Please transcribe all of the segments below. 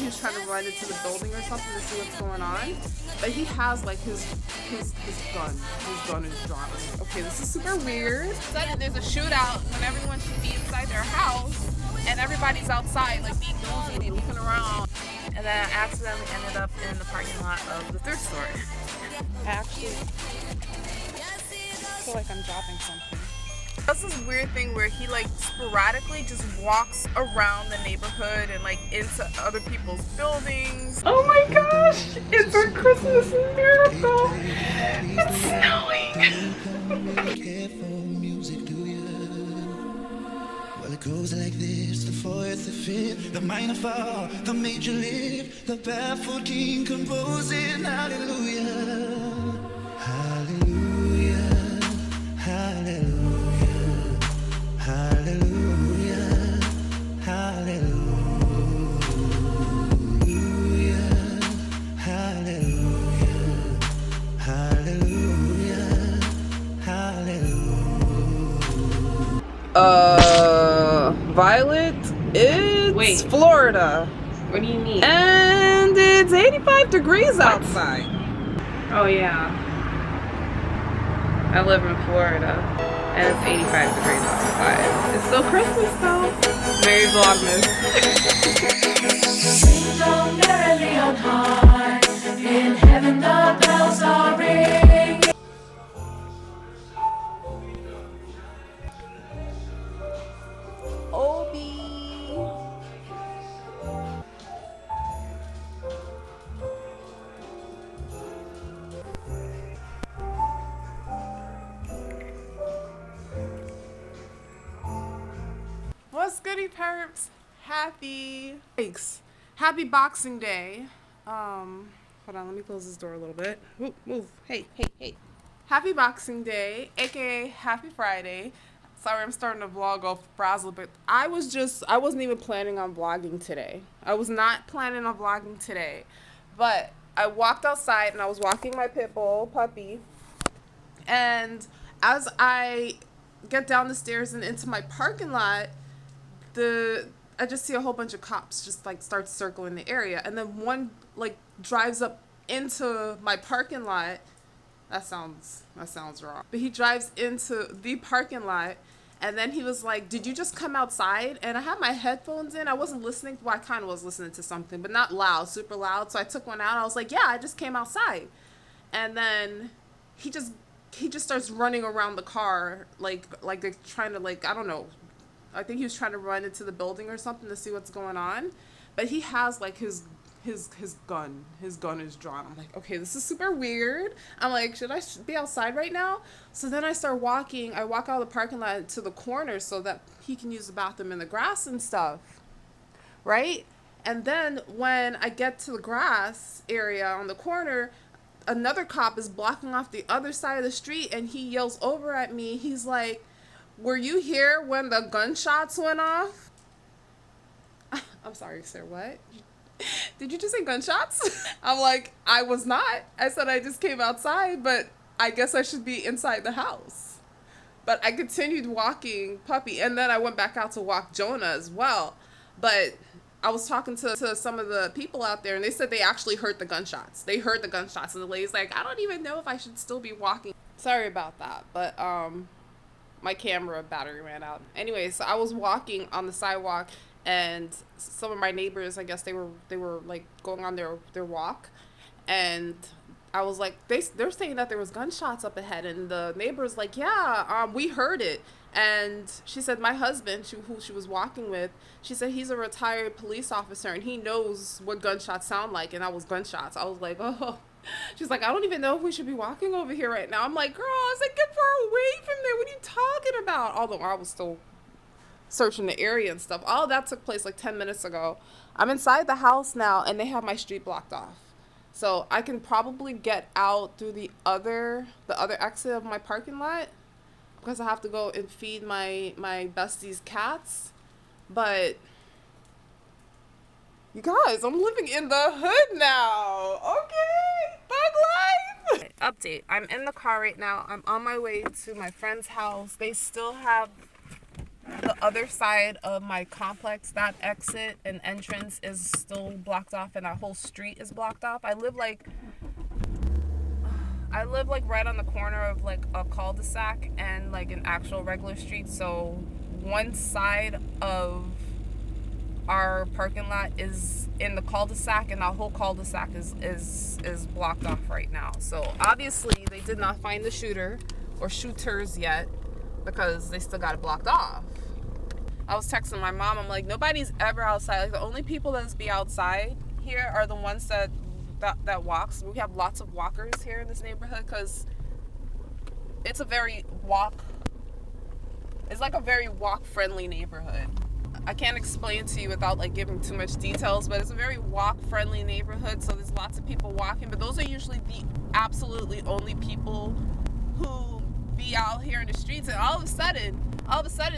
he was trying to run into the building or something to see what's going on. But he has like his gun. His gun is drawn. Okay, this is super weird. Suddenly there's a shootout when everyone should be inside their house and everybody's outside like being nosy, looking around. And then I accidentally ended up in the parking lot of the thrift store. I actually feel like I'm dropping something. That's this weird thing where he like sporadically just walks around the neighborhood and like into other people's buildings. Oh my gosh, it's our Christmas miracle. It's snowing. Well, it goes like this: the fourth, the fifth, the minor fall, the major lift, the baffled king composing hallelujah, hallelujah, hallelujah, hallelujah, hallelujah, hallelujah, hallelujah, hallelujah. Violet, it's Florida. What do you mean? And it's 85 degrees outside. Oh yeah. I live in Florida and it's 85 degrees outside. It's still Christmas though. Merry Vlogmas. Sing along merrily on high, in heaven the bells are ringing. Obi. What's goody perps? Happy Boxing Day. Hold on, let me close this door a little bit. Move. Hey. Happy Boxing Day, aka Happy Friday. Sorry, I'm starting to vlog off frazzle, but I wasn't even planning on vlogging today. I was not planning on vlogging today, but I walked outside and I was walking my pit bull puppy, and as I get down the stairs and into my parking lot, I just see a whole bunch of cops just like start circling the area, and then one like drives up into my parking lot. That sounds wrong. But he drives into the parking lot, and then he was like, "Did you just come outside?" And I had my headphones in. I wasn't listening. Well, I kind of was listening to something, but not loud, super loud. So I took one out. I was like, "Yeah, I just came outside." And then he just starts running around the car like they're trying to, like, I don't know. I think he was trying to run into the building or something to see what's going on. But he has like his gun. His gun is drawn. I'm like, okay, this is super weird. I'm like, should I be outside right now? So then I start walking. I walk out of the parking lot to the corner so that he can use the bathroom in the grass and stuff, right? And then when I get to the grass area on the corner, another cop is blocking off the other side of the street, and he yells over at me. He's like, "Were you here when the gunshots went off?" I'm sorry, sir, what? Did you just say gunshots? I'm like, I was not. I said I just came outside, but I guess I should be inside the house. But I continued walking Puppy, and then I went back out to walk Jonah as well. But I was talking to some of the people out there, and they said they actually heard the gunshots. They heard the gunshots, and the lady's like, I don't even know if I should still be walking. Sorry about that, but my camera battery ran out. Anyway, so I was walking on the sidewalk, and some of my neighbors, I guess they were like going on their walk, and I was like, they're saying that there was gunshots up ahead, and the neighbor's like, yeah, we heard it. And she said my husband, who she was walking with, she said he's a retired police officer and he knows what gunshots sound like, and that was gunshots. I was like, oh. She's like, I don't even know if we should be walking over here right now. I'm like, girl, it's like, get far away from there. What are you talking about? Although I was still searching the area and stuff. All of that took place like 10 minutes ago. I'm inside the house now, and they have my street blocked off. So I can probably get out through the other exit of my parking lot, because I have to go and feed my bestie's cats. But you guys, I'm living in the hood now. Okay, thug life. Update, I'm in the car right now. I'm on my way to my friend's house. They still have the other side of my complex, that exit and entrance is still blocked off, and that whole street is blocked off. I live like right on the corner of like a cul-de-sac and like an actual regular street. So one side of our parking lot is in the cul-de-sac, and the whole cul-de-sac is blocked off right now. So obviously they did not find the shooter or shooters yet, because they still got it blocked off. I was texting my mom, I'm like, nobody's ever outside. Like, the only people that's be outside here are the ones that walks. We have lots of walkers here in this neighborhood, because it's a very walk-friendly neighborhood. I can't explain to you without like giving too much details, but it's a very walk-friendly neighborhood, so there's lots of people walking, but those are usually the absolutely only people who be out here in the streets. And all of a sudden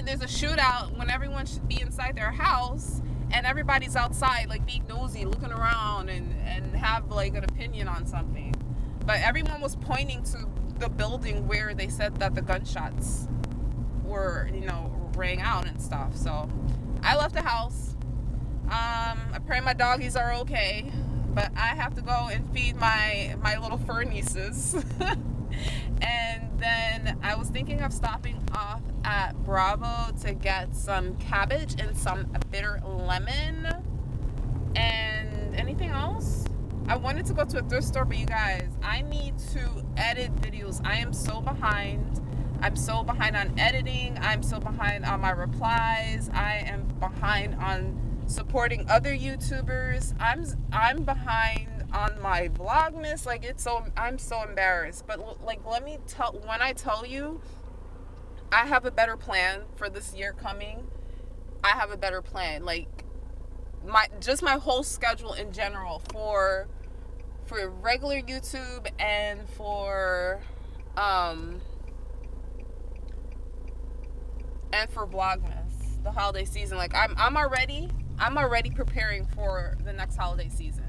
there's a shootout when everyone should be inside their house, and everybody's outside like being nosy, looking around and have like an opinion on something. But everyone was pointing to the building where they said that the gunshots were, rang out and stuff. So I left the house. I pray my doggies are okay, but I have to go and feed my little fur nieces. And then I was thinking of stopping off at Bravo to get some cabbage and some bitter lemon. And anything else? I wanted to go to a thrift store, but you guys, I need to edit videos. I am so behind. I'm so behind on editing. I'm so behind on my replies. I am behind on supporting other YouTubers. I'm behind on my Vlogmas. Like, I'm so embarrassed. But like, when I tell you I have a better plan for this year coming, I have a better plan. Like, my whole schedule in general for regular YouTube and for Vlogmas, the holiday season. Like, I'm already preparing for the next holiday season.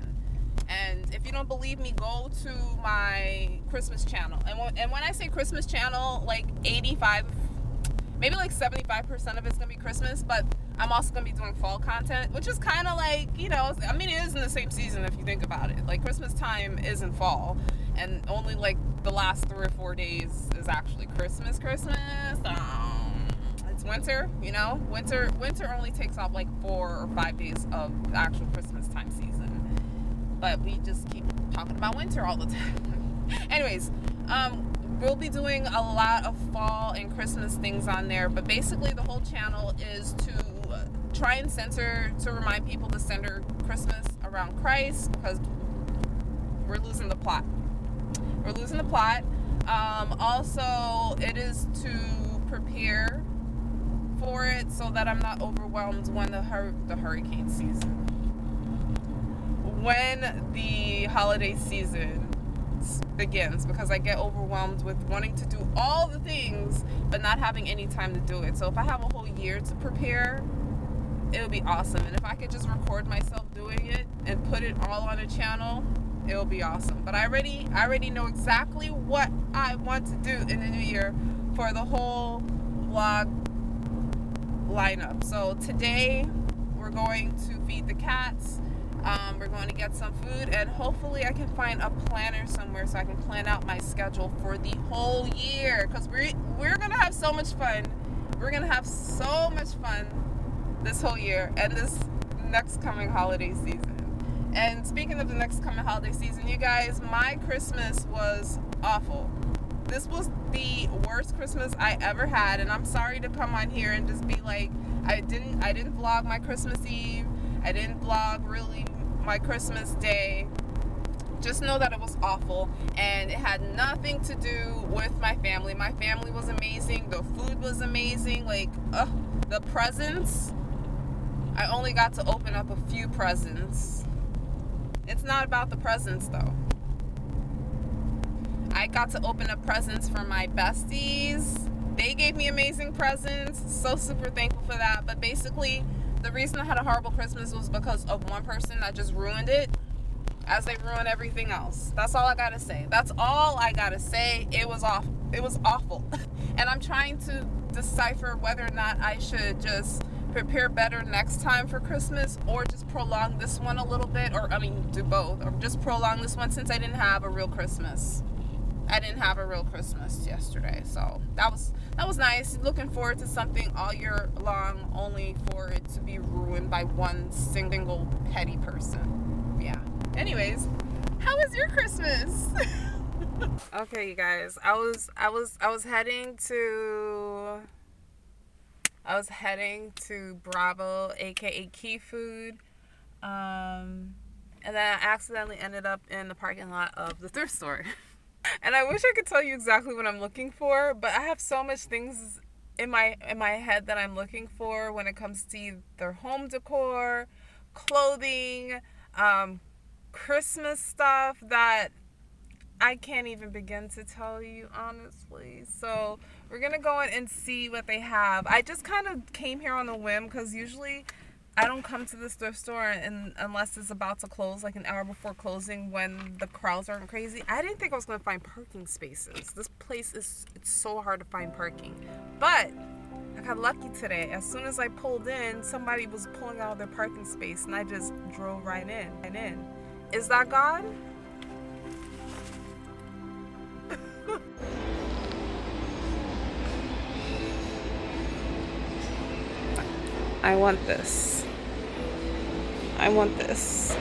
And if you don't believe me, go to my Christmas channel. And when I say Christmas channel, like 85, maybe like 75% of it's gonna be Christmas, but I'm also gonna be doing fall content, which is kind of like, I mean, it is in the same season if you think about it. Like, Christmas time is in fall, and only like the last 3 or 4 days is actually Christmas. It's winter, winter only takes off like 4 or 5 days of the actual Christmas time season. But we just keep talking about winter all the time. Anyways, we'll be doing a lot of fall and Christmas things on there. But basically, the whole channel is to try and to remind people to center Christmas around Christ, because we're losing the plot. Also, it is to prepare for it so that I'm not overwhelmed when the hurricane season. When the holiday season begins, because I get overwhelmed with wanting to do all the things but not having any time to do it. So if I have a whole year to prepare, it would be awesome. And if I could just record myself doing it and put it all on a channel, it will be awesome. But I already know exactly what I want to do in the new year for the whole vlog lineup. So today we're going to feed the cats. We're going to get some food, and hopefully I can find a planner somewhere so I can plan out my schedule for the whole year, because we're going to have so much fun. We're going to have so much fun this whole year and this next coming holiday season. And speaking of the next coming holiday season, you guys, my Christmas was awful. This was the worst Christmas I ever had, and I'm sorry to come on here and just be like, I didn't vlog my Christmas Eve. I didn't vlog really my Christmas Day. Just know that it was awful, and it had nothing to do with my family. My family was amazing. The food was amazing. Like, the presents, I only got to open up a few presents. It's not about the presents though. I got to open up presents for my besties. They gave me amazing presents. So super thankful for that. But basically, the reason I had a horrible Christmas was because of one person that just ruined it, as they ruin everything else. That's all I gotta say. It was awful. it was awful. And I'm trying to decipher whether or not I should just prepare better next time for Christmas, or just prolong this one a little bit, or I mean do both, or just prolong this one since I didn't have a real Christmas. I didn't have a real Christmas yesterday, so that was nice. Looking forward to something all year long, only for it to be ruined by one single petty person. Yeah. Anyways, how was your Christmas? Okay, you guys, I was heading to Bravo, aka Key Food, and then I accidentally ended up in the parking lot of the thrift store. And I wish I could tell you exactly what I'm looking for, but I have so much things in my head that I'm looking for when it comes to either home decor, clothing, Christmas stuff, that I can't even begin to tell you, honestly. So we're gonna go in and see what they have. I just kind of came here on a whim, because usually I don't come to this thrift store unless it's about to close, like an hour before closing, when the crowds aren't crazy. I didn't think I was gonna find parking spaces. This place it's so hard to find parking. But I got lucky today. As soon as I pulled in, somebody was pulling out of their parking space, and I just drove right in. Is that God? I want this. I want this.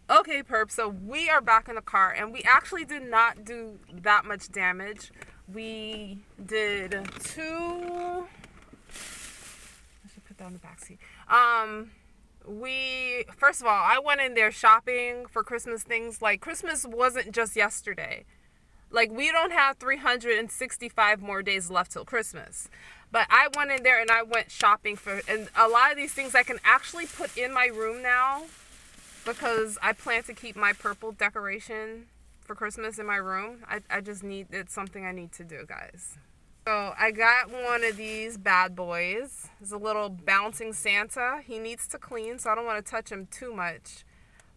Okay, perp, so we are back in the car, and we actually did not do that much damage. We did I should put that in the backseat. First of all, I went in there shopping for Christmas things. Like, Christmas wasn't just yesterday. Like, we don't have 365 more days left till Christmas. But I went in there and I went shopping and a lot of these things I can actually put in my room now, because I plan to keep my purple decoration for Christmas in my room. It's something I need to do, guys. So I got one of these bad boys. It's a little bouncing Santa. He needs to clean, so I don't want to touch him too much.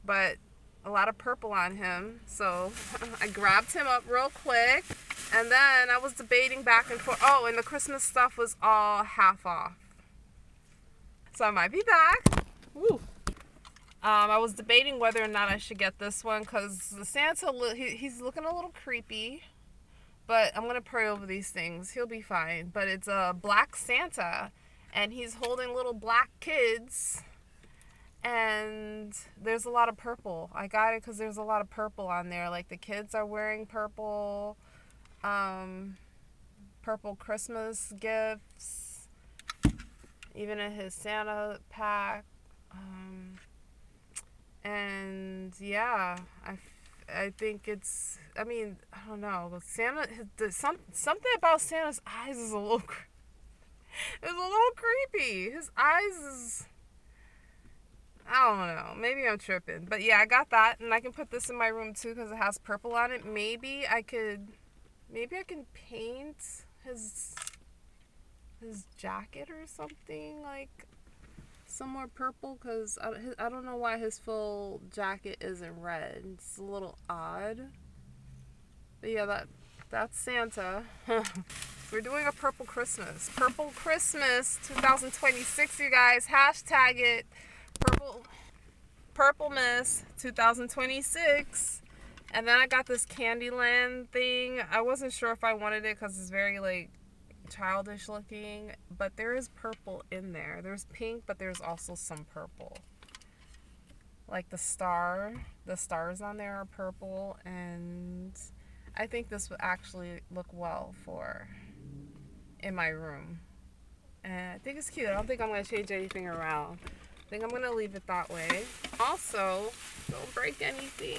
But a lot of purple on him. So I grabbed him up real quick. And then I was debating back and forth. Oh, and the Christmas stuff was all half off. So I might be back. Woo. I was debating whether or not I should get this one, because the Santa, he's looking a little creepy. But I'm going to pray over these things. He'll be fine. But it's a black Santa, and he's holding little black kids. And there's a lot of purple. I got it because there's a lot of purple on there. Like, the kids are wearing purple. Purple Christmas gifts. Even in his Santa pack. And yeah, I think it's, I mean, I don't know, but Santa, something about Santa's eyes is a little creepy. His eyes is, I don't know, maybe I'm tripping, but yeah, I got that, and I can put this in my room too because it has purple on it. Maybe I can paint his jacket or something, like, some more purple because I don't know why his full jacket isn't red. It's a little odd. But yeah, that's Santa. We're doing a purple Christmas. Purple Christmas 2026, you guys. Hashtag it. Purplemas 2026. And then I got this Candyland thing. I wasn't sure if I wanted it because it's very like childish looking, but there is purple in there. There's pink, but there's also some purple. Like the stars on there are purple, and I think this would actually look well for in my room. And I think it's cute. I don't think I'm going to change anything around. I think I'm going to leave it that way. Also, don't break anything.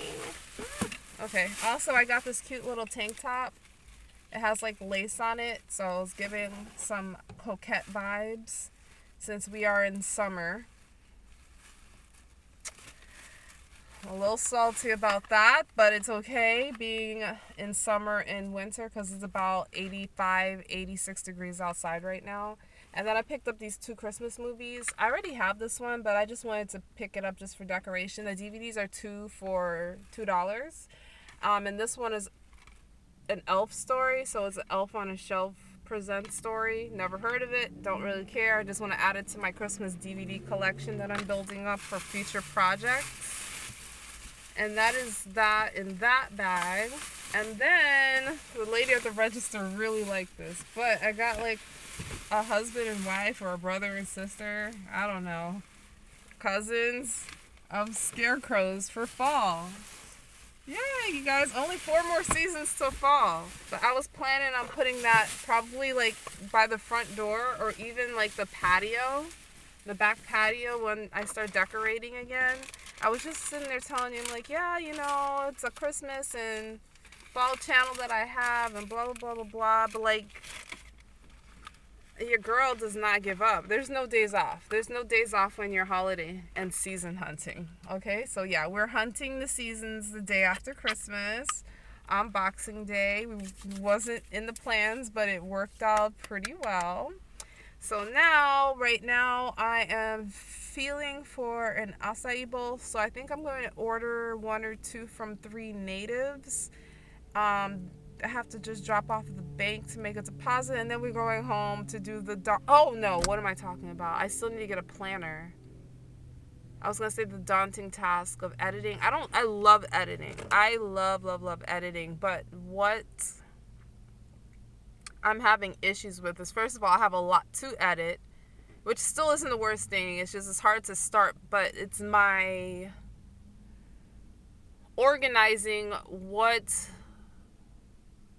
Okay, also I got this cute little tank top. It has like lace on it, so it's giving some coquette vibes since we are in summer. A little salty about that, but it's okay being in summer and winter because it's about 85, 86 degrees outside right now. And then I picked up these 2 Christmas movies. I already have this one, but I just wanted to pick it up just for decoration. The DVDs are 2 for $2. And this one is an elf story, so it's an elf on a shelf present story. Never heard of it, don't really care. I just want to add it to my Christmas DVD collection that I'm building up for future projects. And that is that in that bag. And then the lady at the register really liked this, but I got like a husband and wife or a brother and sister, I don't know, cousins of scarecrows for fall. Yeah, you guys, only 4 more seasons till fall. But I was planning on putting that probably like by the front door or even like the patio, the back patio when I start decorating again. I was just sitting there telling him like, yeah, you know, it's a Christmas and fall channel that I have and blah, blah, blah, blah, blah. But like, your girl does not give up. There's no days off. There's no days off when you're holiday and season hunting. Okay, so yeah, we're hunting the seasons the day after Christmas on Boxing Day. We wasn't in the plans, but it worked out pretty well. So now, right now, I am feeling for an acai bowl. So I think I'm going to order 1 or 2 from 3 natives. I have to just drop off at the bank to make a deposit, and then we're going home to do the oh no, what am I talking about? I still need to get a planner. I was gonna say the daunting task of editing. I love editing. I love editing, but what I'm having issues with is, first of all, I have a lot to edit, which still isn't the worst thing. It's just, it's hard to start, but it's my organizing what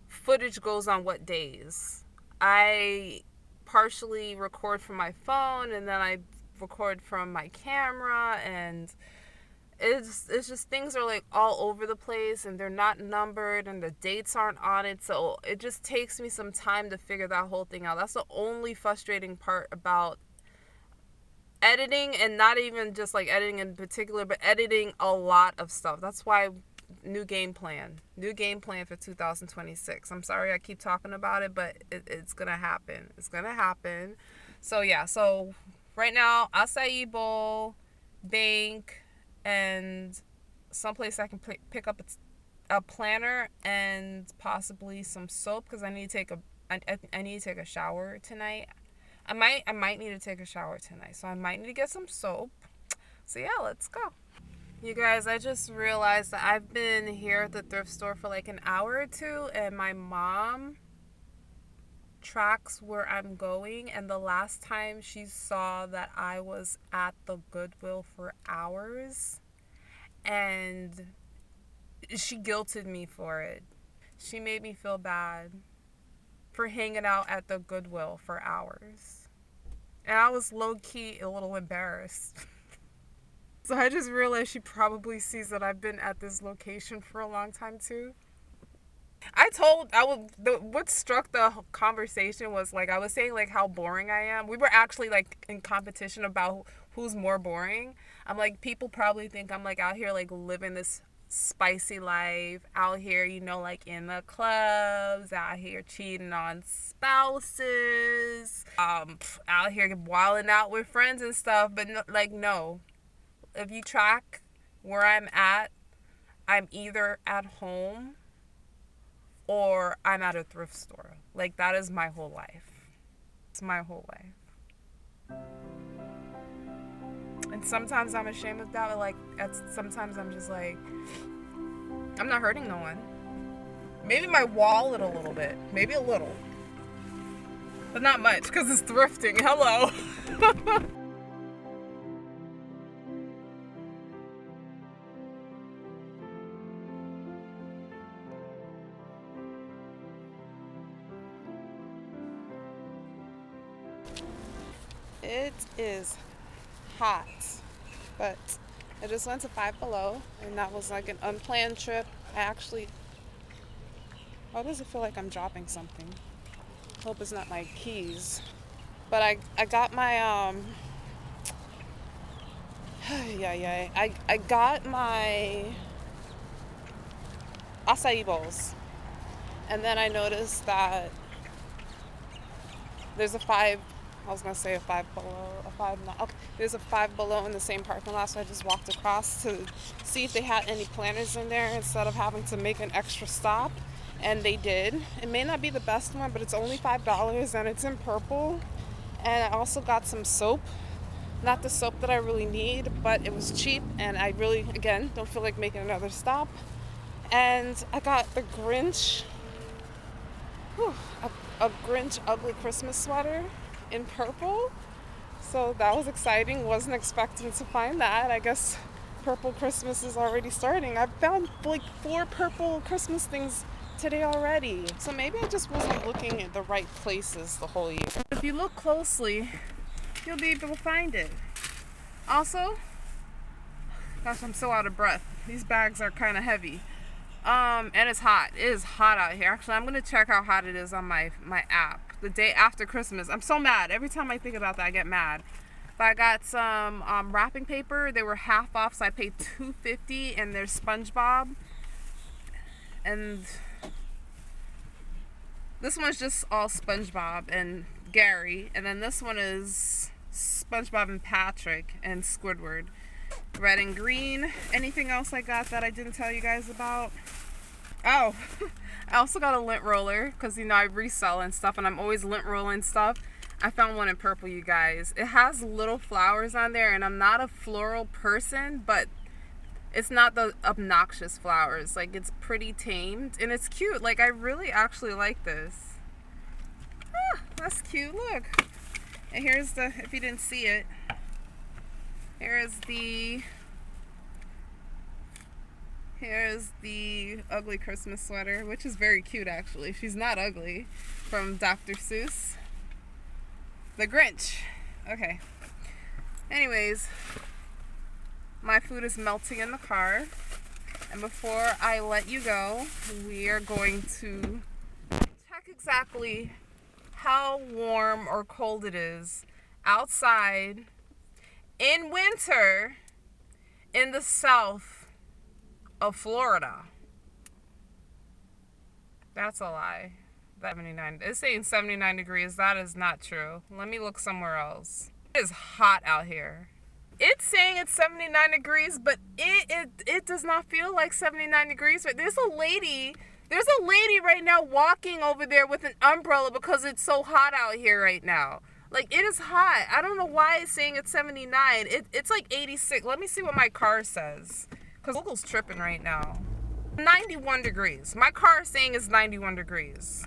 footage goes on what days. I partially record from my phone and then I record from my camera, and it's just things are like all over the place and they're not numbered and the dates aren't on it, so it just takes me some time to figure that whole thing out. That's the only frustrating part about editing, and not even just like editing in particular, but editing a lot of stuff. That's why new game plan for 2026. I'm sorry I keep talking about it, but it's gonna happen. It's gonna happen. So yeah, so right now, acai bowl, bank, and someplace I can pick up a planner and possibly some soap, because I need to take a shower tonight. I might need to take a shower tonight, so I might need to get some soap. So yeah, let's go. You guys, I just realized that I've been here at the thrift store for like an hour or 2, and my mom tracks where I'm going, and the last time she saw that I was at the Goodwill for hours, and she guilted me for it. She made me feel bad for hanging out at the Goodwill for hours, and I was low-key a little embarrassed. So I just realized she probably sees that I've been at this location for a long time too. What struck the conversation was like, I was saying like how boring I am. We were actually like in competition about who's more boring. I'm like, people probably think I'm like out here like living this spicy life, out here, you know, like in the clubs, out here cheating on spouses, out here wilding out with friends and stuff. But no, like, no, if you track where I'm at, I'm either at home or I'm at a thrift store. Like, that is my whole life. It's my whole life. And sometimes I'm ashamed of that, but like, sometimes I'm just like, I'm not hurting no one. Maybe my wallet a little bit. Maybe a little. But not much, because it's thrifting. Hello. It is hot, but I just went to Five Below, and that was like an unplanned trip. Why does it feel like I'm dropping something? Hope it's not my keys. But I got my I got my acai bowls, and then I noticed that there's a Five Below, there's a Five Below in the same parking lot, so I just walked across to see if they had any planners in there instead of having to make an extra stop, and they did. It may not be the best one, but it's only $5, and it's in purple. And I also got some soap, not the soap that I really need, but it was cheap, and I really, again, don't feel like making another stop. And I got the Grinch, a Grinch ugly Christmas sweater in purple, so that was exciting. Wasn't expecting to find that. I guess purple Christmas is already starting. I've found like 4 purple Christmas things today already, so maybe I just wasn't looking at the right places the whole year. If you look closely, you'll be able to find it. Also, gosh, I'm so out of breath. These bags are kind of heavy. And it's hot. It is hot out here. Actually, I'm gonna check how hot it is on my app the day after Christmas. I'm so mad. Every time I think about that, I get mad. But I got some wrapping paper. They were half off, so I paid $2.50. And there's SpongeBob. And this one's just all SpongeBob and Gary. And then this one is SpongeBob and Patrick and Squidward. Red and green. Anything else I got that I didn't tell you guys about? Oh, I also got a lint roller because, you know, I resell and stuff, and I'm always lint rolling stuff. I found one in purple, you guys. It has little flowers on there, and I'm not a floral person, but it's not the obnoxious flowers. Like, it's pretty tamed, and it's cute. Like, I really actually like this. Ah, that's cute. Look. And here's the, if you didn't see it, here's the ugly Christmas sweater, which is very cute actually. She's not ugly, from Dr. Seuss. The Grinch. Okay. Anyways, my food is melting in the car. And before I let you go, we are going to check exactly how warm or cold it is outside in winter in the south of Florida. That's a lie. 79. It's saying 79 degrees. That is not true. Let me look somewhere else. It is hot out here. It's saying it's 79 degrees, but it does not feel like 79 degrees. There's a lady right now walking over there with an umbrella because it's so hot out here right now. Like, it is hot. I don't know why it's saying it's 79. It's like 86. Let me see what my car says, because Google's tripping right now. 91 degrees. My car is saying it's 91 degrees.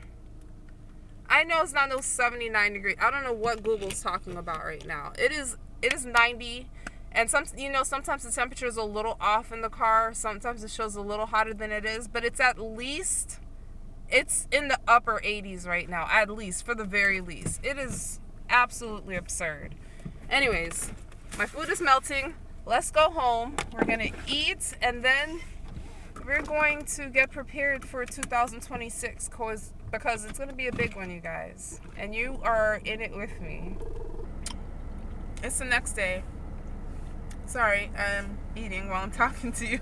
I know it's not no 79 degrees. I don't know what Google's talking about right now. It is 90, and sometimes the temperature is a little off in the car. Sometimes it shows a little hotter than it is, but it's in the upper 80s right now, at least, for the very least. It is absolutely absurd. Anyways, my food is melting. Let's go home. We're gonna eat, and then we're going to get prepared for 2026 because it's gonna be a big one, you guys, and you are in it with me. It's the next day. Sorry, I'm eating while I'm talking to you.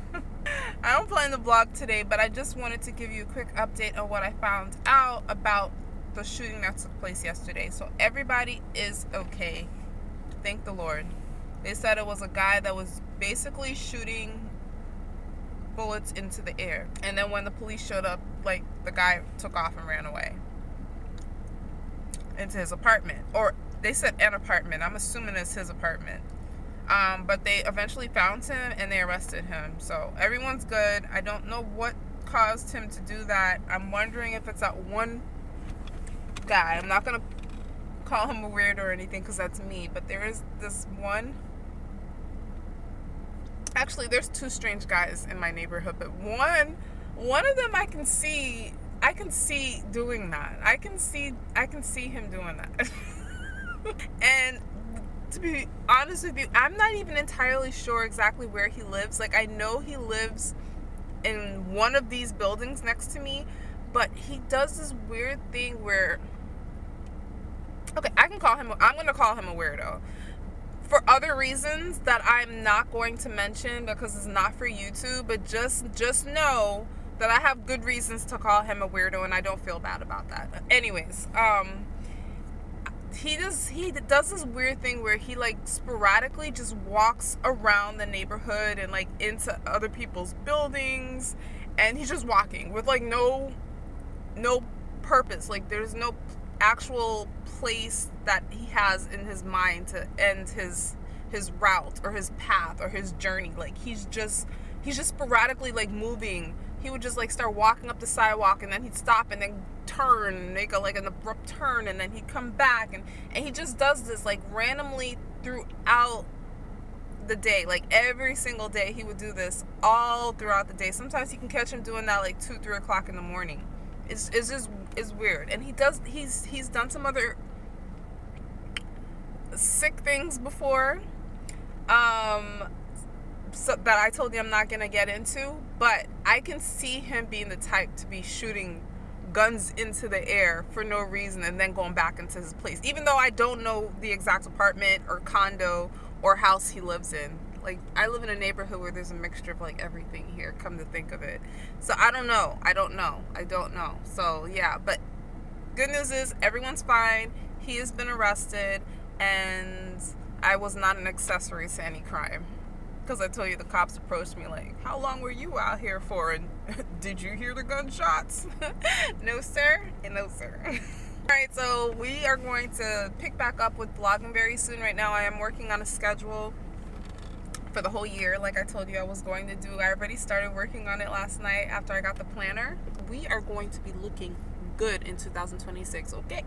I don't plan the vlog today, but I just wanted to give you a quick update on what I found out about the shooting that took place yesterday. So everybody is okay. Thank the Lord. They said it was a guy that was basically shooting bullets into the air. And then when the police showed up, like, the guy took off and ran away into his apartment. Or they said an apartment. I'm assuming it's his apartment. But they eventually found him and they arrested him. So everyone's good. I don't know what caused him to do that. I'm wondering if it's that one guy. I'm not going to call him a weirdo or anything because that's me. But there is this one. Actually, there's two strange guys in my neighborhood. But one of them I can see doing that. I can see him doing that. And to be honest with you, I'm not even entirely sure exactly where he lives. Like, I know he lives in one of these buildings next to me, but he does this weird thing where, okay, I'm going to call him a weirdo for other reasons that I'm not going to mention because it's not for YouTube, but just know that I have good reasons to call him a weirdo and I don't feel bad about that. Anyways, he does this weird thing where he, like, sporadically just walks around the neighborhood and, like, into other people's buildings, and he's just walking with, like, no purpose. Like, there's no actual place that he has in his mind to end his route or his path or his journey. Like, he's just sporadically, like, moving. He would just, like, start walking up the sidewalk, and then he'd stop and then turn and make a, like, an abrupt turn, and then he'd come back, and he just does this, like, randomly throughout the day. Like, every single day he would do this all throughout the day. Sometimes you can catch him doing that, like, 2-3 o'clock in the morning. It's weird. And he's done some other sick things before, so that I told you I'm not gonna get into, but I can see him being the type to be shooting guns into the air for no reason and then going back into his place, even though I don't know the exact apartment or condo or house he lives in. Like, I live in a neighborhood where there's a mixture of, like, everything here, come to think of it. So I don't know. So yeah, but good news is everyone's fine. He has been arrested, and I was not an accessory to any crime. Because I told you the cops approached me like, how long were you out here for? And did you hear the gunshots? No, sir. And no, sir. Alright, so we are going to pick back up with vlogging very soon. Right now I am working on a schedule for the whole year, like I told you I was going to do. I already started working on it last night after I got the planner. We are going to be looking good in 2026, okay?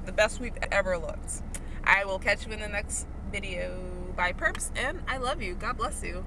The best we've ever looked. I will catch you in the next video. Bye, perps, and I love you. God bless you.